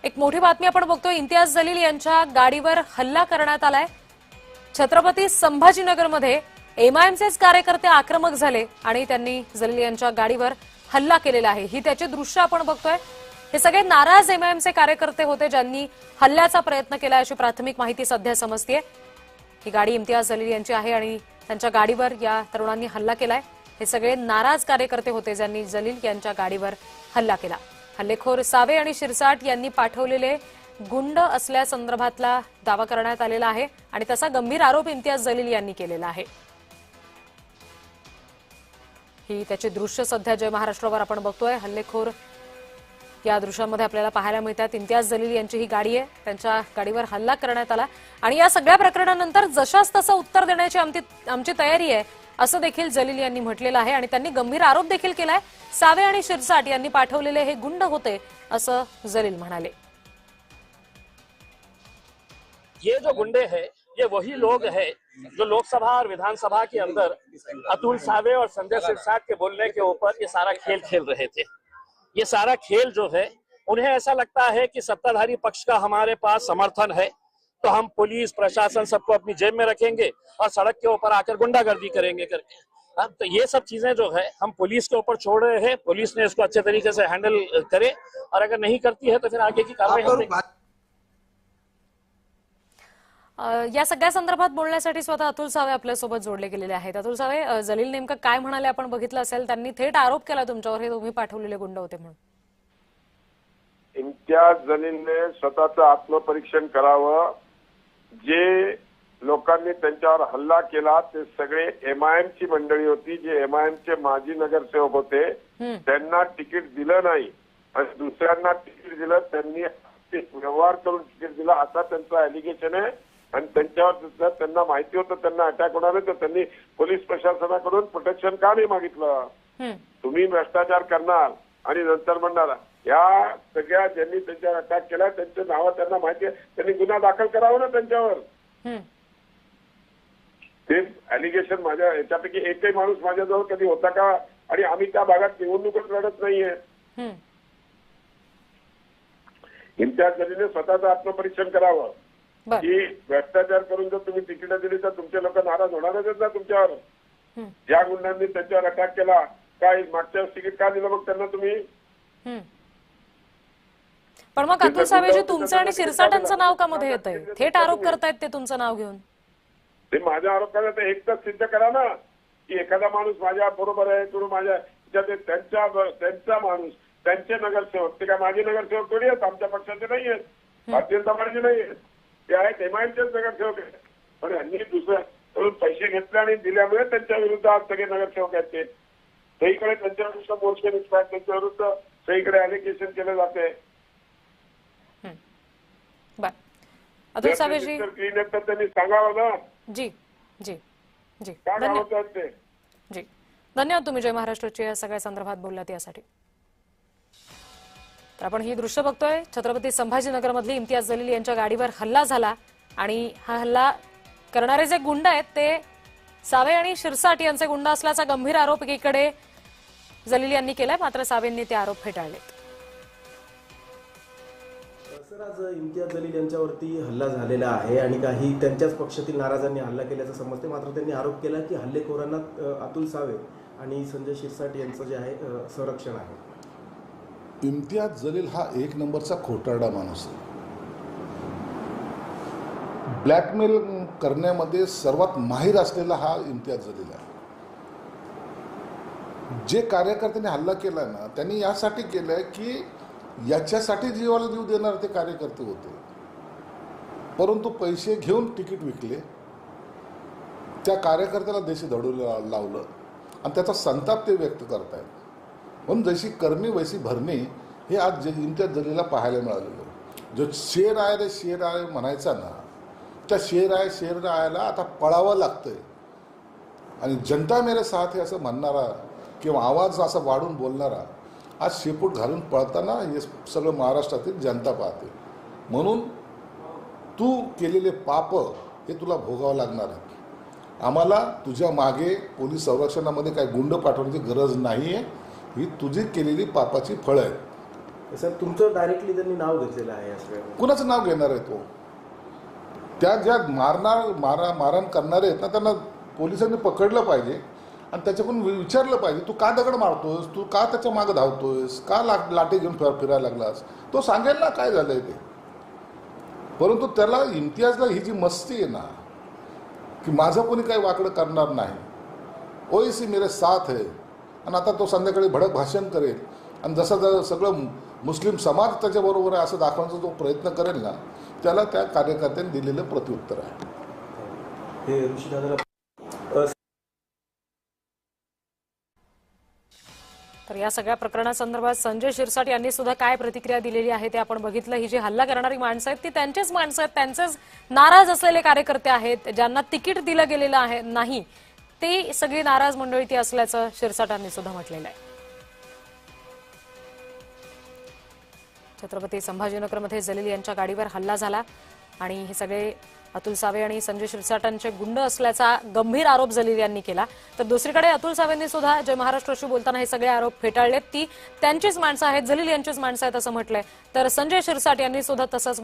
एक मोठी बातमी आपण बघतोय। इम्तियाज जलील यांच्या गाडीवर हल्ला करण्यात आलाय। छत्रपती संभाजीनगरमध्ये एमआयएमचेच कार्यकर्ते आक्रमक झाले आणि त्यांनी जलील यांच्या गाडीवर हल्ला केलेला आहे। ही त्याचे दृश्य आपण बघतोय। हे सगळे नाराज एमआयएमचे कार्यकर्ते होते ज्यांनी हल्ल्याचा प्रयत्न केला अशी प्राथमिक माहिती सध्या समजते। ही गाडी इम्तियाज जलील यांची आहे आणि त्यांच्या गाडीवर या तरुणांनी हल्ला केलाय। हे सगळे नाराज कार्यकर्ते होते ज्यांनी जलील यांच्या गाडीवर हल्ला केला। हल्लेखोर सावे आणि शिरसाट यांनी पाठवलेले गुंड असल्यासंदर्भातला दावा करण्यात आलेला आहे आणि तसा गंभीर आरोप इम्तियाज जलील यांनी केलेला आहे। ही त्याची दृश्य सध्या जय महाराष्ट्रावर आपण बघतोय। हल्लेखोर या दृश्यामध्ये आपल्याला पाहायला मिळतात। इम्तियाज जलील यांची ही गाडी आहे, त्यांच्या गाडीवर हल्ला करण्यात आला आणि या सगळ्या प्रकरणानंतर जशास तसं उत्तर देण्याची आमची तयारी आहे असं देखील जलील यांनी म्हटलेलं आहे आणि त्यांनी गंभीर आरोप देखील केलाय। सावे आणि शिरसाट यांनी पाठवलेले हे गुंड होते असं जलील म्हणाले। ये जो गुंडे हैं ये वही लोग हैं जो लोकसभा और विधानसभा के अंदर अतुल सावे और संजय सिरसाट के बोलने के ऊपर ये सारा खेल खेल रहे थे। ये सारा खेल जो है उन्हें ऐसा लगता है कि सत्ताधारी पक्ष का हमारे पास समर्थन है तो हम पुलिस प्रशासन सबको अपनी जेब में रखेंगे और सड़क के ऊपर आकर गुंडागर्दी करेंगे करके। तो ये सब चीजें जो है हम पुलिस के ऊपर छोड़ रहे हैं। पुलिस ने इसको अच्छे तरीके से हैंडल करे और अगर नहीं करती है तो फिर आगे की कार्रवाई हम या सगळ्या संदर्भात बोलण्यासाठी स्वतः अतुल सावे आपल्यासोबत जोडले गेलेले आहेत। अतुल सावे, जलील नेमकं काय म्हणाले आपण बघितलं असेल। त्यांनी थेट आरोप केला तुमच्यावर हे तुम्ही पाठवलेले गुंड होते म्हणून। इम्तियाज जलीलने स्वतःचं आत्मपरीक्षण करावं। जे लोकांनी त्यांच्यावर हल्ला केला ते सगळे एमआयएमची मंडळी होती, जे एमआयएमचे माजी नगरसेवक होते। त्यांना तिकीट दिलं नाही आणि दुसऱ्यांना तिकीट दिलं, त्यांनी व्यवहार करून तिकीट दिलं असा त्यांचा ॲलिगेशन आहे आणि त्यांच्यावर त्यांना माहिती होतं त्यांना अटॅक होणार आहे तर त्यांनी पोलीस प्रशासनाकडून प्रोटेक्शन का नाही मागितलं। तुम्ही भ्रष्टाचार करणार आणि नंतर म्हणणार या सगळ्या ज्यांनी त्यांच्यावर अटॅक केला त्यांचं नाव त्यांना माहिती आहे, त्यांनी गुन्हा दाखल करावा ना त्यांच्यावर। ते ॲलिगेशन माझ्या याच्यापैकी एकही माणूस माझ्याजवळ कधी होता का? आणि आम्ही त्या भागात निवडणूकच लढत नाहीये। इम्तियाज जलीलने स्वतःचं आत्मपरीक्षण करावं की भ्रष्टाचार करून जर तुम्ही तिकीट दिली तर तुमचे लोक नाराज होणारच आहेत ना तुमच्यावर। ज्या गुंडांनी त्यांच्यावर अटॅक केला काय मागच्या तिकीट का दिलं मग त्यांना तुम्ही? पण मग अतुल सावेजी तुमचं आणि शिरसाटांचं नाव का मध्ये येतंय? थेट आरोप करतायत ते तुमचं नाव घेऊन। ते माझ्या आरोप करायचं एक तर सिद्ध करा ना की एखादा माणूस माझ्या बरोबर आहे किंवा माझ्या त्यांचा माणूस त्यांचे नगरसेवक ते काय माझे नगरसेवक थोडी आहेत, आमच्या पक्षाचे नाही आहेत, भारतीय जनता पार्टीचे नाही आहेत, ते आहेत एमआयएमचेच नगरसेवक आहेत। पण यांनी दुसऱ्याकडून पैसे घेतले आणि दिल्यामुळे त्यांच्या विरुद्ध आज सगळे नगरसेवक आहेत। ते सगळीकडे त्यांच्या विरुद्ध मोर्चे निघतात, त्यांच्या विरुद्ध सगळीकडे ॲलिगेशन केले जाते। अतुल सावेजी त्यांनी सांगावं ना। जी जी जी काय धन्यवाद ते जी धन्यवाद। तुम्ही जय महाराष्ट्राच्या या सगळ्या संदर्भात बोललात यासाठी। तर आपण ही दृश्य बघतोय। छत्रपती संभाजीनगरमधली इम्तियाज जलील यांच्या गाडीवर हल्ला झाला आणि हा हल्ला करणारे जे गुंड आहेत ते सावे आणि शिरसाट यांचे गुंड असल्याचा गंभीर आरोप एकीकडे जलील यांनी केलाय, मात्र सावेंनी ते आरोप फेटाळलेत। आज इम्तियाज जलील यांच्यावरती हल्ला झालेला आहे आणि काही त्यांच्याच पक्षातील नाराजांनी हल्ला केल्याचं समजते, मात्र त्यांनी आरोप केला की हल्लेखोरांना अतुल सावे आणि संजय शिरसाट यांचं जे आहे संरक्षण आहे। इम्तियाज जलील हा एक नंबरचा खोटारडा माणूस आहे। ब्लॅकमेल करण्यामध्ये सर्वात माहिर असलेला हा इम्तियाज जलील आहे। जे कार्यकर्त्यांनी हल्ला केला ना त्यांनी यासाठी केलंय की याच्यासाठी जीवाला जीव देणारे ते कार्यकर्ते होते, परंतु पैसे घेऊन तिकीट विकले, त्या कार्यकर्त्याला देशी धडू लावलं आणि त्याचा संताप ते व्यक्त करतायत। म्हणून जशी करणी वैसी भरणी हे आज इम्तियाज जलीलला पाहायला मिळालेलं। जो शेर आहे रे शेर आहे म्हणायचा ना, त्या शेर आहे आता पळावं लागतंय आणि जनता मेरे साथ है असं म्हणणारा किंवा आवाज असा वाढून बोलणारा आज शेपूट घालून पळताना हे सगळं महाराष्ट्रातील जनता पाहते। म्हणून तू केलेले पाप हे तुला भोगावं लागणार आहे। आम्हाला तुझ्या मागे पोलीस संरक्षणामध्ये काही गुंड पाठवण्याची गरज नाही आहे। ही तुझी केलेली पापाची फळं आहेत। सर तुमचं डायरेक्टली त्यांनी नाव घेतलेलं आहे या सगळ्या. कुणाचं नाव घेणार आहे तो? त्या ज्या मारहाण करणारे आहेत ना, त्यांना पोलिसांनी पकडलं पाहिजे आणि त्याच्याकडून विचारलं पाहिजे, तू का दगड मारतोयस, तू का त्याच्या मागे धावतोयस, का लाठी घेऊन फिरायला लागलास, तो सांगेल ना काय झालंय ते. परंतु त्याला इम्तियाजला ही जी मस्ती आहे ना की माझं कोणी काही वाकडं करणार नाही, ओएसी मेरे साथ है, आणि आता तो संध्याकाळी भडक भाषण करेल आणि जसं सगळं मुस्लिम समाज त्याच्याबरोबर आहे असं दाखवण्याचा जो प्रयत्न करेल ना, त्याला त्या कार्यकर्त्यांनी दिलेलं प्रत्युत्तर आहे. हे ऋषीदादाला तर या सगळ्या प्रकरणासंदर्भात संजय शिरसाट यांनी सुद्धा काय प्रतिक्रिया दिलेली आहे ते आपण बघितलं. ही जी हल्ला करणारी माणसं आहेत ती त्यांचेच माणसं आहेत, त्यांचेच नाराज असलेले कार्यकर्ते आहेत, ज्यांना तिकीट दिलं गेलेलं आहे नाही, ते सगळी नाराज मंडळी ती असल्याचं शिरसाटांनी सुद्धा म्हटलेलं आहे. छत्रपती संभाजीनगरमध्ये जलील यांच्या गाडीवर हल्ला झाला आणि हे सगळे अतुल सावे आणि संजय शिरसाटांचे गुंड असल्याचा गंभीर आरोप जलील यांनी केला. तर दुसरीकडे अतुल सावेंनी सुद्धा जय महाराष्ट्रशी बोलताना हे सगळे आरोप फेटाळलेत. ती त्यांचीच माणसं आहेत, जलील यांचीच माणसं आहेत असं म्हटलंय. तर संजय शिरसाट यांनी सुद्धा तसंच